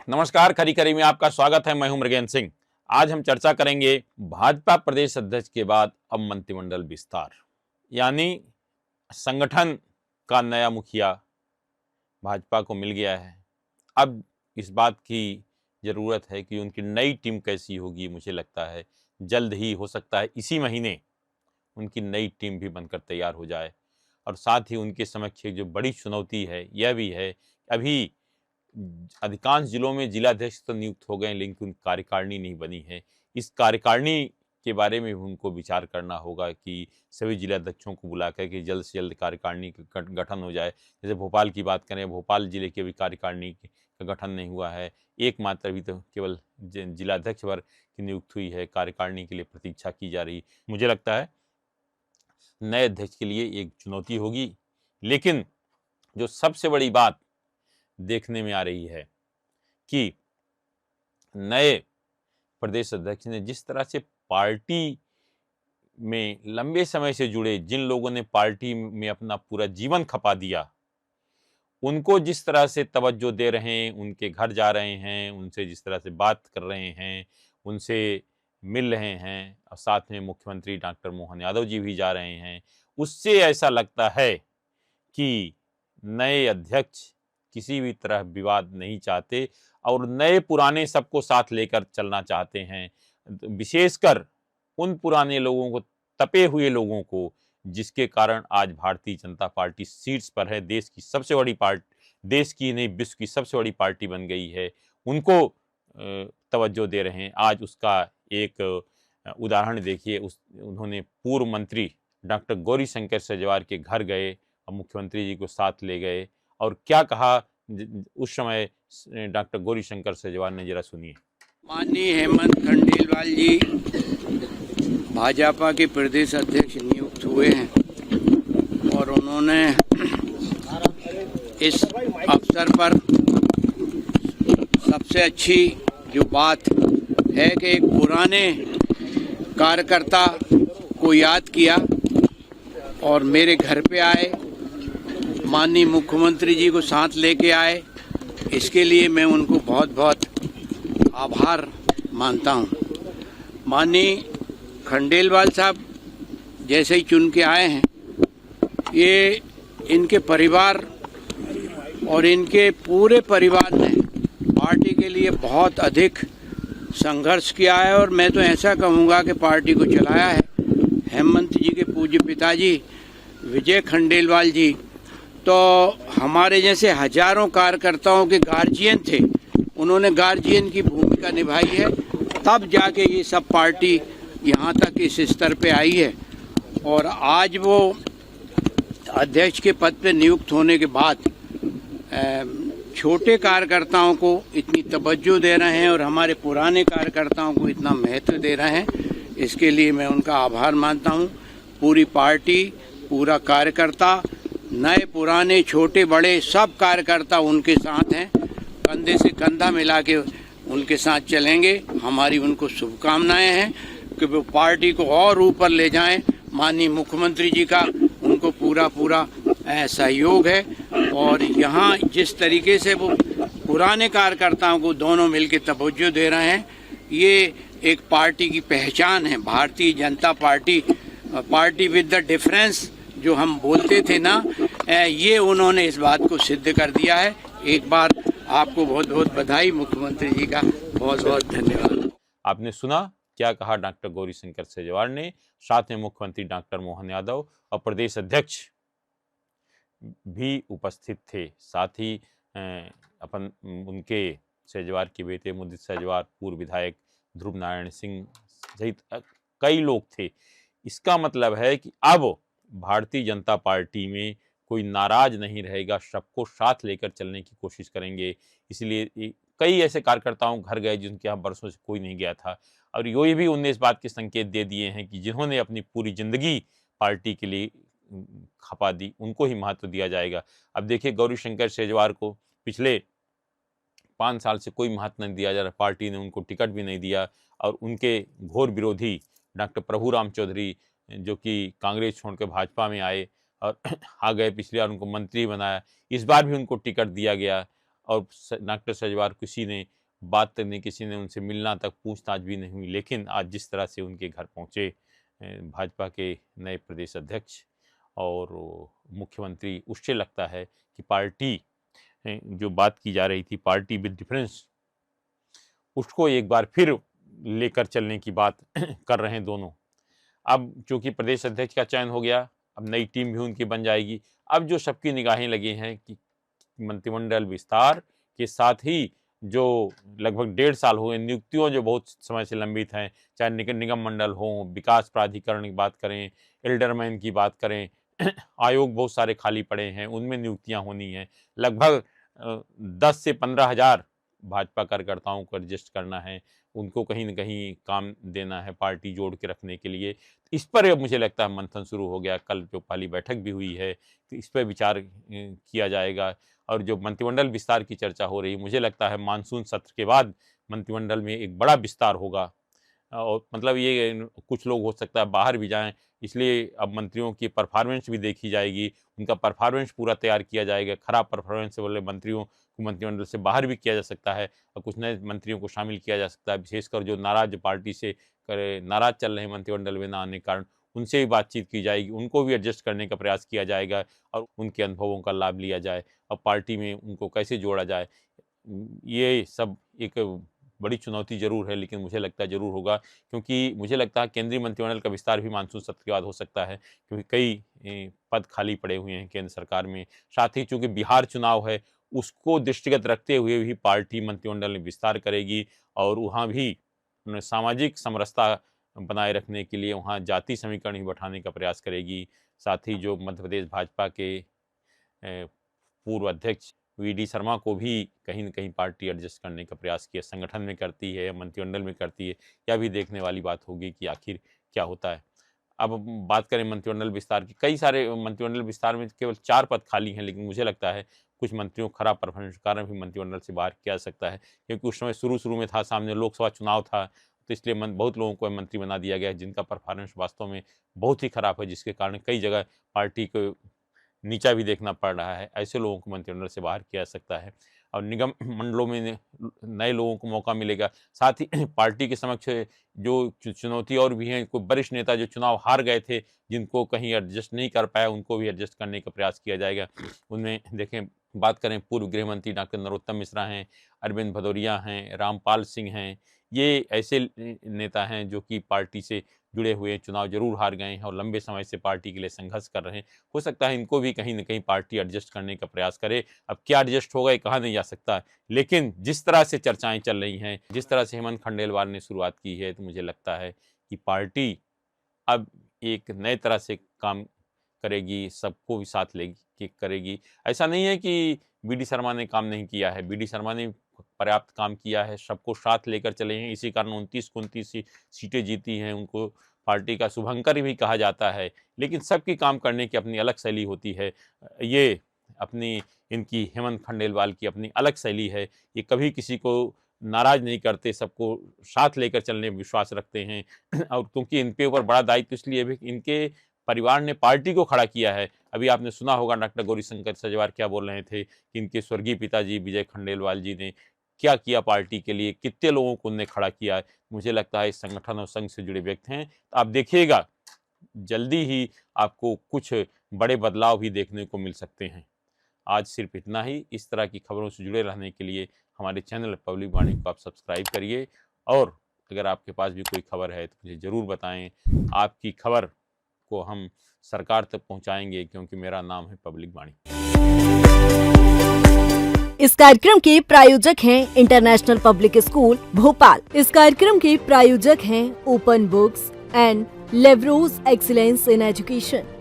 नमस्कार, खरी खरी में आपका स्वागत है। मैं हूं मृगेंद्र सिंह। आज हम चर्चा करेंगे भाजपा प्रदेश अध्यक्ष के बाद अब मंत्रिमंडल विस्तार, यानी संगठन का नया मुखिया भाजपा को मिल गया है। अब इस बात की जरूरत है कि उनकी नई टीम कैसी होगी। मुझे लगता है जल्द ही, हो सकता है इसी महीने, उनकी नई टीम भी बनकर तैयार हो जाए। और साथ ही उनके समक्ष जो बड़ी चुनौती है यह भी है, अभी अधिकांश जिलों में जिलाध्यक्ष तो नियुक्त हो गए, लेकिन उनकी कार्यकारिणी नहीं बनी है। इस कार्यकारिणी के बारे में भी उनको विचार करना होगा कि सभी जिलाध्यक्षों को बुलाकर के जल्द से जल्द कार्यकारिणी का गठन हो जाए। जैसे भोपाल की बात करें, भोपाल जिले के भी कार्यकारिणी का गठन नहीं हुआ है। एकमात्र अभी तो केवल जिलाध्यक्ष वर्ग की नियुक्त हुई है, कार्यकारिणी के लिए प्रतीक्षा की जा रही। मुझे लगता है नए अध्यक्ष के लिए एक चुनौती होगी। लेकिन जो सबसे बड़ी बात देखने में आ रही है कि नए प्रदेश अध्यक्ष ने जिस तरह से पार्टी में लंबे समय से जुड़े जिन लोगों ने पार्टी में अपना पूरा जीवन खपा दिया, उनको जिस तरह से तवज्जो दे रहे हैं, उनके घर जा रहे हैं, उनसे जिस तरह से बात कर रहे हैं, उनसे मिल रहे हैं, और साथ में मुख्यमंत्री डॉक्टर मोहन यादव जी भी जा रहे हैं, उससे ऐसा लगता है कि नए अध्यक्ष किसी भी तरह विवाद नहीं चाहते और नए पुराने सबको साथ लेकर चलना चाहते हैं। विशेषकर उन पुराने लोगों को, तपे हुए लोगों को, जिसके कारण आज भारतीय जनता पार्टी सीट्स पर है। देश की सबसे बड़ी पार्टी, देश की नहीं विश्व की सबसे बड़ी पार्टी बन गई है, उनको तवज्जो दे रहे हैं। आज उसका एक उदाहरण देखिए। उन्होंने पूर्व मंत्री डॉक्टर गौरीशंकर शेजवार के घर गए और मुख्यमंत्री जी को साथ ले गए, और क्या कहा उस समय डॉक्टर गौरीशंकर शेजवार ने, जरा सुनिए। माननीय हेमंत खंडेलवाल जी भाजपा के प्रदेश अध्यक्ष नियुक्त हुए हैं और उन्होंने इस अवसर पर सबसे अच्छी जो बात है कि एक पुराने कार्यकर्ता को याद किया और मेरे घर पे आए, माननीय मुख्यमंत्री जी को साथ लेके आए। इसके लिए मैं उनको बहुत बहुत आभार मानता हूं। माननीय खंडेलवाल साहब जैसे ही चुन के आए हैं, ये इनके परिवार और इनके पूरे परिवार ने पार्टी के लिए बहुत अधिक संघर्ष किया है, और मैं तो ऐसा कहूँगा कि पार्टी को चलाया है। हेमंत जी के पूज्य पिताजी विजय खंडेलवाल जी तो हमारे जैसे हजारों कार्यकर्ताओं के गार्जियन थे, उन्होंने गार्जियन की भूमिका निभाई है, तब जाके ये सब पार्टी यहाँ तक इस स्तर पे आई है। और आज वो अध्यक्ष के पद पे नियुक्त होने के बाद छोटे कार्यकर्ताओं को इतनी तवज्जो दे रहे हैं और हमारे पुराने कार्यकर्ताओं को इतना महत्व दे रहे हैं, इसके लिए मैं उनका आभार मानता हूँ। पूरी पार्टी, पूरा कार्यकर्ता, नए पुराने छोटे बड़े सब कार्यकर्ता उनके साथ हैं, कंधे से कंधा मिला के उनके साथ चलेंगे। हमारी उनको शुभकामनाएं हैं कि वो पार्टी को और ऊपर ले जाएं। माननीय मुख्यमंत्री जी का उनको पूरा पूरा सहयोग है, और यहाँ जिस तरीके से वो पुराने कार्यकर्ताओं को दोनों मिलकर तवज्जो दे रहे हैं, ये एक पार्टी की पहचान है। Bharatiya Janata party, party with the difference जो हम बोलते थे ना, ये उन्होंने इस बात को सिद्ध कर दिया है। एक बार आपको बहुत बहुत बधाई, मुख्यमंत्री जी का बहुत बहुत धन्यवाद। आपने सुना क्या कहा डॉक्टर गौरीशंकर शेजवार ने, साथ में मुख्यमंत्री डॉक्टर मोहन यादव और प्रदेश अध्यक्ष भी उपस्थित थे। साथ ही उनके शेजवार के बेटे मुदित शेजवार, पूर्व विधायक ध्रुव नारायण सिंह सहित कई लोग थे। इसका मतलब है कि अब भारतीय जनता पार्टी में कोई नाराज नहीं रहेगा, सबको साथ लेकर चलने की कोशिश करेंगे। इसलिए कई ऐसे कार्यकर्ताओं घर गए जिनके यहाँ बरसों से कोई नहीं गया था, और ये भी उन्हें इस बात के संकेत दे दिए हैं कि जिन्होंने अपनी पूरी जिंदगी पार्टी के लिए खपा दी, उनको ही महत्व दिया जाएगा। अब देखिए, गौरीशंकर शेजवार को पिछले 5 साल से कोई महत्व नहीं दिया जा रहा, पार्टी ने उनको टिकट भी नहीं दिया, और उनके घोर विरोधी डॉक्टर प्रभुराम चौधरी, जो कि कांग्रेस छोड़कर भाजपा में आए और आ गए, पिछली बार उनको मंत्री बनाया, इस बार भी उनको टिकट दिया गया। और डॉक्टर सजवार किसी ने बात तक नहीं, किसी ने उनसे मिलना तक पूछताछ भी नहीं हुई। लेकिन आज जिस तरह से उनके घर पहुँचे भाजपा के नए प्रदेश अध्यक्ष और मुख्यमंत्री, उससे लगता है कि पार्टी जो बात की जा रही थी, पार्टी विद डिफरेंस, उसको एक बार फिर लेकर चलने की बात कर रहे हैं दोनों। अब चूंकि प्रदेश अध्यक्ष का चयन हो गया, अब नई टीम भी उनकी बन जाएगी। अब जो सबकी निगाहें लगी हैं कि मंत्रिमंडल विस्तार के साथ ही जो लगभग 1.5 साल हुए नियुक्तियों जो बहुत समय से लंबित हैं, चाहे निगम मंडल हो, विकास प्राधिकरण की बात करें, एल्डरमैन की बात करें, आयोग बहुत सारे खाली पड़े हैं, उनमें नियुक्तियां होनी हैं। लगभग 10 से 15 हज़ार भाजपा कार्यकर्ताओं को एडजस्ट करना है, उनको कहीं न कहीं काम देना है पार्टी जोड़ के रखने के लिए। इस पर अब मुझे लगता है मंथन शुरू हो गया। कल जो पहली बैठक भी हुई है, तो इस पर विचार किया जाएगा। और जो मंत्रिमंडल विस्तार की चर्चा हो रही है, मुझे लगता है मानसून सत्र के बाद मंत्रिमंडल में एक बड़ा विस्तार होगा। और मतलब ये कुछ लोग हो सकता है बाहर भी जाएँ, इसलिए अब मंत्रियों की परफॉर्मेंस भी देखी जाएगी, उनका परफॉर्मेंस पूरा तैयार किया जाएगा। खराब परफॉर्मेंस वाले मंत्रियों को मंत्रिमंडल से बाहर भी किया जा सकता है और कुछ नए मंत्रियों को शामिल किया जा सकता है। विशेषकर जो नाराज पार्टी से नाराज चल रहे हैं मंत्रिमंडल में ना आने के कारण, उनसे भी बातचीत की जाएगी, उनको भी एडजस्ट करने का प्रयास किया जाएगा और उनके अनुभवों का लाभ लिया जाए और पार्टी में उनको कैसे जोड़ा जाए। ये सब एक बड़ी चुनौती ज़रूर है, लेकिन मुझे लगता है ज़रूर होगा, क्योंकि मुझे लगता है केंद्रीय मंत्रिमंडल का विस्तार भी मानसून सत्र के बाद हो सकता है, क्योंकि कई पद खाली पड़े हुए हैं केंद्र सरकार में। साथ ही चूँकि बिहार चुनाव है, उसको दृष्टिगत रखते हुए भी पार्टी मंत्रिमंडल में विस्तार करेगी और वहाँ भी सामाजिक समरसता बनाए रखने के लिए वहाँ जाति समीकरण ही बैठाने का प्रयास करेगी। साथ ही जो मध्य प्रदेश भाजपा के पूर्व अध्यक्ष वीडी शर्मा को भी कहीं न कहीं पार्टी एडजस्ट करने का प्रयास किया, संगठन में करती है, मंत्रिमंडल में करती है, यह भी देखने वाली बात होगी कि आखिर क्या होता है। अब बात करें मंत्रिमंडल विस्तार की, कई सारे मंत्रिमंडल विस्तार में केवल 4 पद खाली हैं, लेकिन मुझे लगता है कुछ मंत्रियों को खराब परफॉर्मेंस के कारण भी मंत्रिमंडल से बाहर किया जा सकता है, क्योंकि उस समय शुरू में था, सामने लोकसभा चुनाव था, तो इसलिए बहुत लोगों को मंत्री बना दिया गया है जिनका परफॉर्मेंस वास्तव में बहुत ही खराब है, जिसके कारण कई जगह पार्टी को नीचा भी देखना पड़ रहा है। ऐसे लोगों को मंत्रिमंडल से बाहर किया जा सकता है और निगम मंडलों में नए लोगों को मौका मिलेगा। साथ ही पार्टी के समक्ष जो चुनौती और भी हैं, कोई वरिष्ठ नेता जो चुनाव हार गए थे, जिनको कहीं एडजस्ट नहीं कर पाया, उनको भी एडजस्ट करने का प्रयास किया जाएगा। उनमें देखें, बात करें पूर्व गृह मंत्री डॉक्टर नरोत्तम मिश्रा हैं, अरविंद भदौरिया हैं, रामपाल सिंह हैं, ये ऐसे नेता हैं जो कि पार्टी से जुड़े हुए चुनाव जरूर हार गए हैं और लंबे समय से पार्टी के लिए संघर्ष कर रहे हैं। हो सकता है इनको भी कहीं न कहीं पार्टी एडजस्ट करने का प्रयास करे। अब क्या एडजस्ट होगा ये कहा नहीं जा सकता, लेकिन जिस तरह से चर्चाएं चल रही हैं, जिस तरह से हेमंत खंडेलवाल ने शुरुआत की है, तो मुझे लगता है कि पार्टी अब एक नए तरह से काम करेगी, सबको भी साथ लेके करेगी। ऐसा नहीं है कि वीडी शर्मा ने काम नहीं किया है, वीडी शर्मा ने पर्याप्त काम किया है, सबको साथ लेकर चले हैं, इसी कारण 29 को 29 सीटें जीती हैं। उनको पार्टी का शुभंकर भी कहा जाता है, लेकिन सबकी काम करने की अपनी अलग शैली होती है। ये अपनी इनकी हेमंत खंडेलवाल की अपनी अलग शैली है, ये कभी किसी को नाराज नहीं करते, सबको साथ लेकर चलने में विश्वास रखते हैं और क्योंकि इनके ऊपर बड़ा दायित्व इसलिए भी इनके परिवार ने पार्टी को खड़ा किया है। अभी आपने सुना होगा डॉक्टर गौरीशंकर सजवार क्या बोल रहे थे कि इनके स्वर्गीय पिताजी विजय खंडेलवाल जी ने क्या किया पार्टी के लिए, कितने लोगों को उन्होंने खड़ा किया है। मुझे लगता है इस संगठन और संघ से जुड़े व्यक्ति हैं, तो आप देखिएगा जल्दी ही आपको कुछ बड़े बदलाव भी देखने को मिल सकते हैं। आज सिर्फ इतना ही। इस तरह की खबरों से जुड़े रहने के लिए हमारे चैनल पब्लिक वाणी को आप सब्सक्राइब करिए और अगर आपके पास भी कोई खबर है तो मुझे ज़रूर बताएं। आपकी खबर को हम सरकार तक पहुंचाएंगे, क्योंकि मेरा नाम है पब्लिक वाणी। इस कार्यक्रम के प्रायोजक हैं इंटरनेशनल पब्लिक स्कूल भोपाल। इस कार्यक्रम के प्रायोजक हैं ओपन बुक्स एंड लेवरोज एक्सीलेंस इन एजुकेशन।